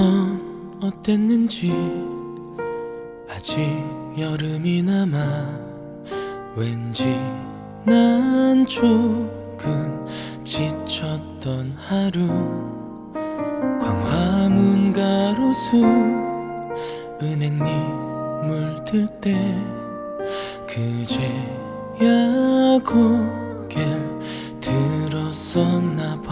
넌 어땠는지 아직 여름이 남아 왠지 난 조금 지쳤던 하루 광화문 가로수 은행잎 물들 때 그제야 고개를 들었었나봐.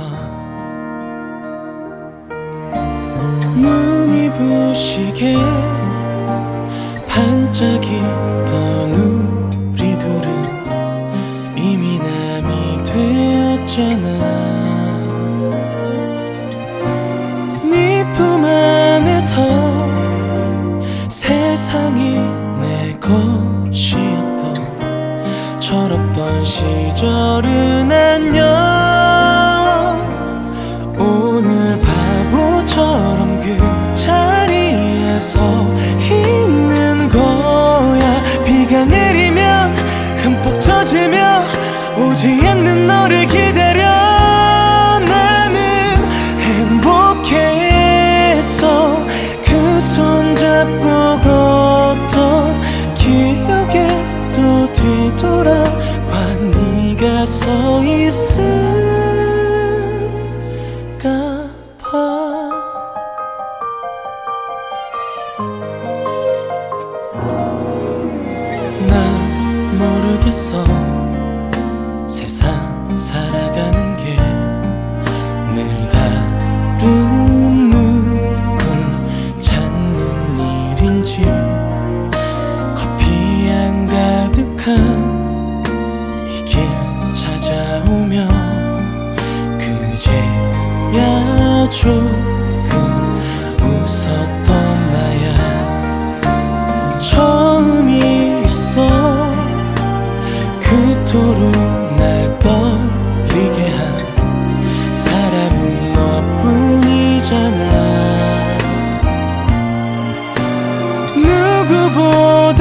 눈이 부시게 반짝이던 우리 둘은 이미 남이 되었잖아. 네 품 안에서 세상이 내 것이었던 철없던 시절은 안녕. 오늘 바보처럼 그 자리에서 있는 거야. 비가 내리면 흠뻑 젖으며 오지 않는 너를 기다려. 나는 행복했어. 그 손 잡고 걷던 기억에 또 뒤돌아봐. 네가 서 있을까 봐. 난 모르겠어. 세상 살아가는 게 늘 다른 누굴 찾는 일인지. 커피향 가득한 이 길 찾아오며 그제야 조금 웃었던 나야. 처음이었어. 그토록 날 떨리게 한 사람은 너뿐이잖아. 누구보다